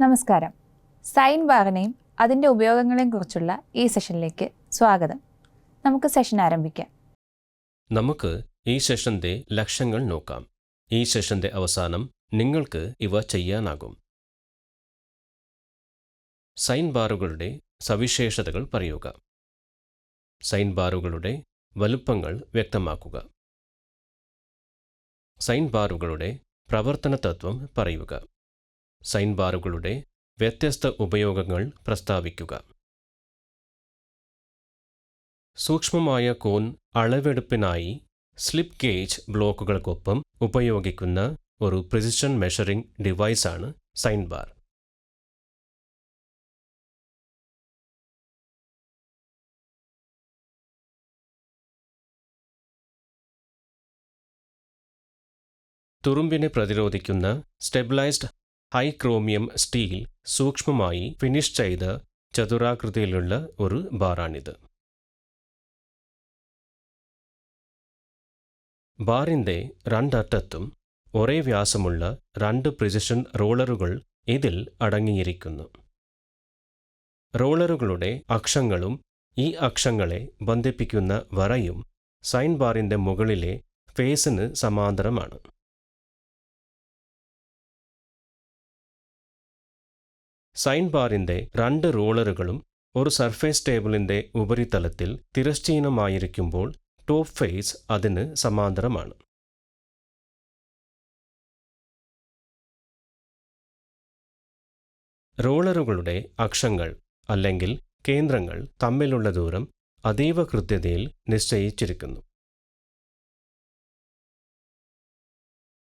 നമസ്കാരം. സൈൻ ബാറിനെയും അതിൻ്റെ ഉപയോഗങ്ങളെയും കുറിച്ചുള്ള ഈ സെഷനിലേക്ക് സ്വാഗതം. നമുക്ക് സെഷൻ ആരംഭിക്കാം. നമുക്ക് ഈ സെഷന്റെ ലക്ഷ്യങ്ങൾ നോക്കാം. ഈ സെഷന്റെ അവസാനം നിങ്ങൾക്ക് ഇവ ചെയ്യാനാകും. സൈൻ ബാറുകളുടെ സവിശേഷതകൾ പറയുക. സൈൻ ബാറുകളുടെ വലുപ്പങ്ങൾ വ്യക്തമാക്കുക. സൈൻ ബാറുകളുടെ പ്രവർത്തന തത്വം പറയുക. സൈൻ ബാറുകളുടെ വ്യത്യസ്ത ഉപയോഗങ്ങൾ പ്രസ്താവിക്കുക. സൂക്ഷ്മമായ കോൺ അളവെടുപ്പിനായി സ്ലിപ്പ് ഗേജ് ബ്ലോക്കുകൾക്കൊപ്പം ഉപയോഗിക്കുന്ന ഒരു പ്രിസിഷൻ മെഷറിംഗ് ഡിവൈസാണ് സൈൻ ബാർ. തുറുമ്പിനെ പ്രതിരോധിക്കുന്ന സ്റ്റെബിലൈസ്ഡ് ഹൈ ക്രോമിയം സ്റ്റീൽ സൂക്ഷ്മമായി ഫിനിഷ് ചെയ്ത ചതുരാകൃതിയിലുള്ള ഒരു ബാറാണിത്. ബാറിൻ്റെ രണ്ടറ്റത്തും ഒരേ വ്യാസമുള്ള 2 പ്രിസിഷൻ റോളറുകൾ ഇതിൽ അടങ്ങിയിരിക്കുന്നു. റോളറുകളുടെ അക്ഷങ്ങളും ഈ അക്ഷങ്ങളെ ബന്ധിപ്പിക്കുന്ന വരയും സൈൻ ബാറിൻ്റെ മുകളിലെ ഫേസിന് സമാന്തരമാണ്. സൈൻ ബാറിൻ്റെ 2 റോളറുകളും ഒരു സർഫേസ് ടേബിളിൻ്റെ ഉപരിതലത്തിൽ തിരശ്ചീനമായിരിക്കുമ്പോൾ ടോപ്പ് ഫേസ് അതിന് സമാന്തരമാണ്. റോളറുകളുടെ അക്ഷങ്ങൾ അല്ലെങ്കിൽ കേന്ദ്രങ്ങൾ തമ്മിലുള്ള ദൂരം അതീവ കൃത്യതയിൽ നിശ്ചയിച്ചിരിക്കുന്നു.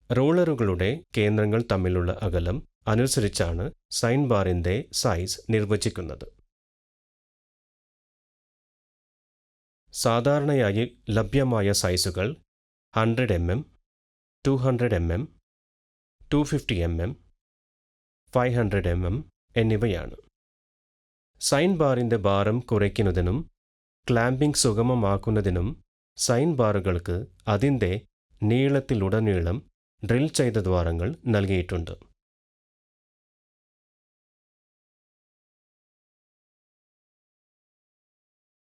റോളറുകളുടെ കേന്ദ്രങ്ങൾ തമ്മിലുള്ള അകലം അനുസരിച്ചാണ് സൈൻ ബാറിൻ്റെ സൈസ് നിർവചിക്കുന്നത്. സാധാരണയായി ലഭ്യമായ സൈസുകൾ 100 mm, 200 mm, 250 mm, 500 mm എന്നിവയാണ്. സൈൻ ബാറിൻ്റെ ഭാരം കുറയ്ക്കുന്നതിനും ക്ലാമ്പിംഗ് സുഗമമാക്കുന്നതിനും സൈൻ ബാറുകൾക്ക് അതിൻ്റെ നീളത്തിലുടനീളം ഡ്രിൽ ചെയ്ത ദ്വാരങ്ങൾ നൽകിയിട്ടുണ്ട്.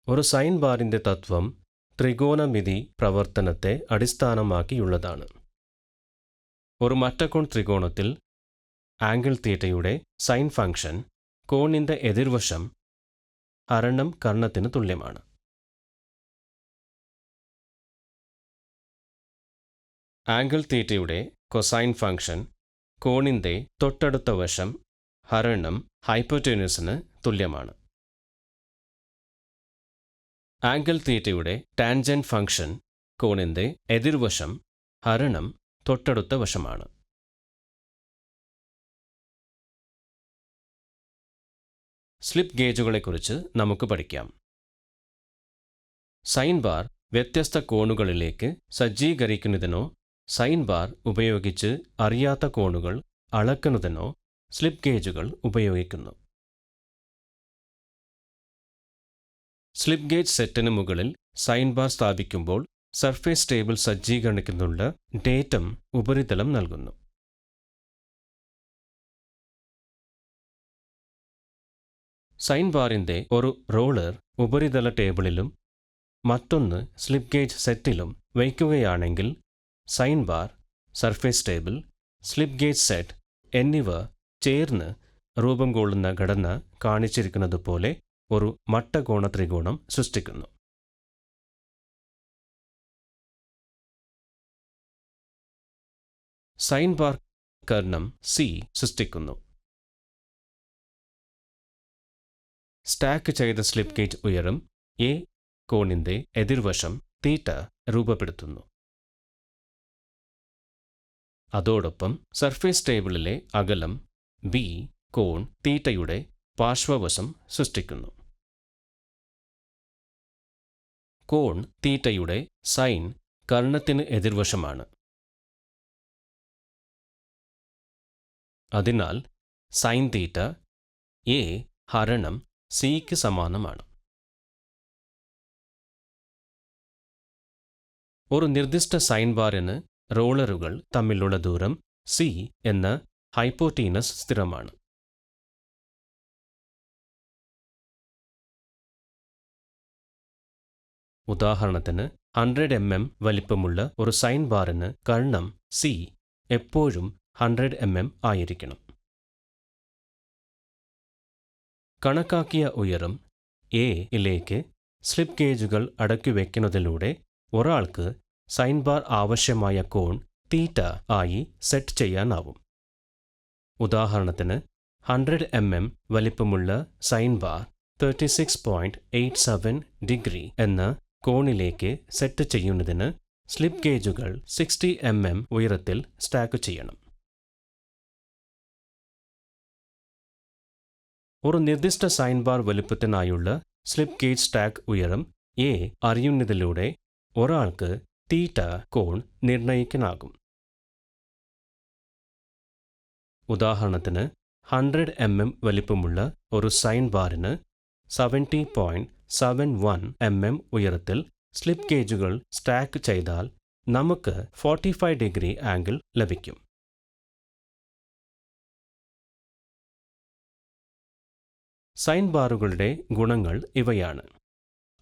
ഒരു സൈൻ ബാറിൻ്റെ തത്വം ത്രികോണമിതി പ്രവർത്തനത്തെ അടിസ്ഥാനമാക്കിയുള്ളതാണ്. ഒരു മറ്റകോൺ ത്രികോണത്തിൽ ആംഗിൾ തീറ്റയുടെ സൈൻ ഫംഗ്ഷൻ കോണിൻ്റെ എതിർവശം ഹരണം കർണത്തിന് തുല്യമാണ്. ആംഗിൾ തീറ്റയുടെ കൊസൈൻ ഫംഗ്ഷൻ കോണിൻ്റെ തൊട്ടടുത്ത വശം ഹരണം ഹൈപ്പോറ്റന്യൂസിന് തുല്യമാണ്. ആംഗിൾ തീറ്റയുടെ ടാൻജന്റ് ഫംഗ്ഷൻ കോണിൻ്റെ എതിർവശം ഹരണം തൊട്ടടുത്ത വശമാണ്. സ്ലിപ്പ് ഗേജുകളെക്കുറിച്ച് നമുക്ക് പഠിക്കാം. സൈൻ ബാർ വ്യത്യസ്ത കോണുകളിലേക്ക് സജ്ജീകരിക്കുന്നതിനോ സൈൻ ബാർ ഉപയോഗിച്ച് അറിയാത്ത കോണുകൾ അളക്കുന്നതിനോ സ്ലിപ്പ് ഗേജുകൾ ഉപയോഗിക്കുന്നു. സ്ലിപ്പ് ഗേജ് സെറ്റിന് മുകളിൽ സൈൻ ബാർ സ്ഥാപിക്കുമ്പോൾ സർഫേസ് ടേബിൾ സജ്ജീകരണത്തിനുള്ള ഡേറ്റം ഉപരിതലം നൽകുന്നു. സൈൻ ബാറിൻ്റെ ഒരു റോളർ ഉപരിതല ടേബിളിലും മറ്റൊന്ന് സ്ലിപ്പ് ഗേജ് സെറ്റിലും വയ്ക്കുകയാണെങ്കിൽ sine bar, surface table, slip gauge set എന്നിവ ചേർന്ന് രൂപം കൊള്ളുന്ന ഘടന കാണിച്ചിരിക്കുന്നതുപോലെ ഒരു മട്ടകോണ ത്രികോണം സൃഷ്ടിക്കുന്നു. സൈൻ ബാർ കർണം സി സൃഷ്ടിക്കുന്നു. സ്റ്റാക്ക് ചെയ്ത സ്ലിപ്പ് ഗേജ് ഉയരം എ കോണിൻ്റെ എതിർവശം തീറ്റ രൂപപ്പെടുത്തുന്നു. അതോടൊപ്പം സർഫേസ് ടേബിളിലെ അകലം ബി കോൺ തീറ്റയുടെ പാർശ്വവശം സൃഷ്ടിക്കുന്നു. കോൺ തീറ്റയുടെ സൈൻ കർണത്തിന് എതിർവശമാണ്. അതിനാൽ സൈൻ തീറ്റ എ ഹരണം സിക്ക് സമാനമാണ്. ഒരു നിർദ്ദിഷ്ട സൈൻ ബാറിന് റോളറുകൾ തമ്മിലുള്ള ദൂരം സി എന്ന ഹൈപ്പോട്ടീനസ് സ്ഥിരമാണ്. ഉദാഹരണത്തിന് 100 mm വലിപ്പമുള്ള ഒരു സൈൻ ബാറിന് കർണം സി എപ്പോഴും 100 mm ആയിരിക്കണം. കണക്കാക്കിയ ഉയരം എയിലേക്ക് സ്ലിപ്പ് ഗേജുകൾ അടക്കിവെക്കുന്നതിലൂടെ ഒരാൾക്ക് സൈൻ ബാർ ആവശ്യമായ കോൺ തീറ്റ ആയി സെറ്റ് ചെയ്യാനാവും. ഉദാഹരണത്തിന് 100 mm വലിപ്പമുള്ള സൈൻ ബാർ 36.87 ഡിഗ്രി എന്ന കോണിലേക്ക് സെറ്റ് ചെയ്യുന്നതിന് സ്ലിപ്പ് ഗേജുകൾ 60 mm ഉയരത്തിൽ സ്റ്റാക്ക് ചെയ്യണം. ഒരു നിർദ്ദിഷ്ട സൈൻ ബാർ വലുപ്പത്തിനായുള്ള സ്ലിപ്പ് ഗേജ് സ്റ്റാക്ക് ഉയരം എ അറിയുന്നതിലൂടെ ഒരാൾക്ക് തീറ്റ കോൺ നിർണ്ണയിക്കാനാകും. ഉദാഹരണത്തിന് 100 mm വലിപ്പമുള്ള ഒരു സൈൻ ബാറിന് 70.71 mm ഉയരത്തിൽ സ്ലിപ്പ് ഗേജുകൾ സ്റ്റാക്ക് ചെയ്താൽ നമുക്ക് 45 ഡിഗ്രി ആംഗിൾ ലഭിക്കും. സൈൻ ബാറുകളുടെ ഗുണങ്ങൾ ഇവയാണ്.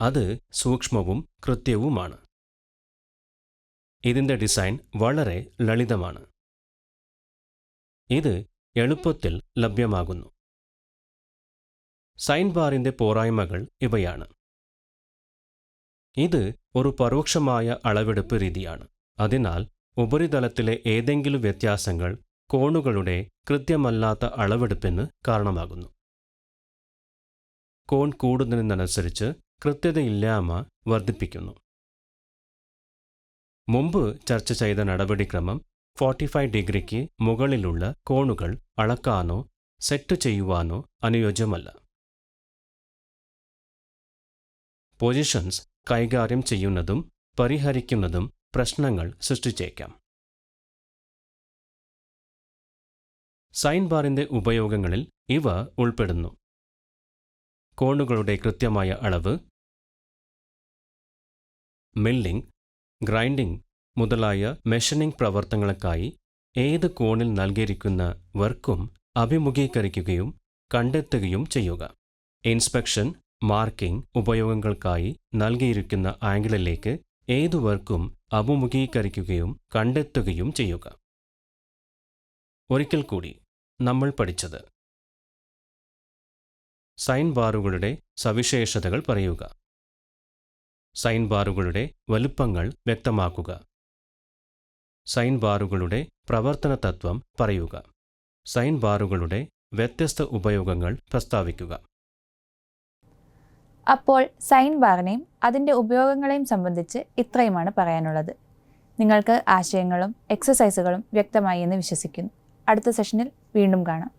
അത് സൂക്ഷ്മവും കൃത്യവുമാണ്. ഇതിൻ്റെ ഡിസൈൻ വളരെ ലളിതമാണ്. ഇത് എളുപ്പത്തിൽ ലഭ്യമാകുന്നു. സൈൻ ബാറിൻ്റെ പോരായ്മകൾ ഇവയാണ്. ഇത് ഒരു പരോക്ഷമായ അളവെടുപ്പ് രീതിയാണ്. അതിനാൽ ഉപരിതലത്തിലെ ഏതെങ്കിലും വ്യത്യാസങ്ങൾ കോണുകളുടെ കൃത്യമല്ലാത്ത അളവെടുപ്പിന് കാരണമാകുന്നു. കോൺ കൂടുന്നതിനനുസരിച്ച് കൃത്യതയില്ലായ്മ വർദ്ധിപ്പിക്കുന്നു. മുമ്പ് ചർച്ച ചെയ്ത നടപടിക്രമം 45 ഡിഗ്രിക്ക് മുകളിലുള്ള കോണുകൾ അളക്കാനോ സെറ്റ് ചെയ്യുവാനോ അനുയോജ്യമല്ല. പൊസിഷൻസ് കൈകാര്യം ചെയ്യുന്നതും പരിഹരിക്കുന്നതും പ്രശ്നങ്ങൾ സൃഷ്ടിച്ചേക്കാം. സൈൻ ബാറിൻ്റെ ഉപയോഗങ്ങളിൽ ഇവ ഉൾപ്പെടുന്നു: കോണുകളുടെ കൃത്യമായ അളവ്, മില്ലിംഗ്, ഗ്രൈൻഡിംഗ് മുതലായ മെഷീനിംഗ് പ്രവർത്തനങ്ങൾക്കായി ഏത് കോണിൽ നൽകിയിരിക്കുന്ന വർക്കും അഭിമുഖീകരിക്കുകയും കണ്ടെത്തുകയും ചെയ്യുക. ഇൻസ്പെക്ഷൻ, മാർക്കിംഗ് ഉപയോഗങ്ങൾക്കായി നൽകിയിരിക്കുന്ന ആംഗിളിലേക്ക് ഏതു വർക്കും അഭിമുഖീകരിക്കുകയും കണ്ടെത്തുകയും ചെയ്യുക. ഒരിക്കൽ കൂടി നമ്മൾ പഠിച്ചത്: സൈൻ ബാറുകളുടെ സവിശേഷതകൾ പറയുക, സൈൻ ബാറുകളുടെ വലുപ്പങ്ങൾ വ്യക്തമാക്കുക, സൈൻ ബാറുകളുടെ പ്രവർത്തന തത്വം പറയുക, സൈൻ ബാറുകളുടെ വ്യത്യസ്ത ഉപയോഗങ്ങൾ പ്രസ്താവിക്കുക. അപ്പോൾ സൈൻ ബാറിനെയും അതിൻ്റെ ഉപയോഗങ്ങളെയും സംബന്ധിച്ച് ഇത്രയുമാണ് പറയാനുള്ളത്. നിങ്ങൾക്ക് ആശയങ്ങളും എക്സസൈസുകളും വ്യക്തമായി എന്ന് വിശ്വസിക്കുന്നു. അടുത്ത സെഷനിൽ വീണ്ടും കാണാം.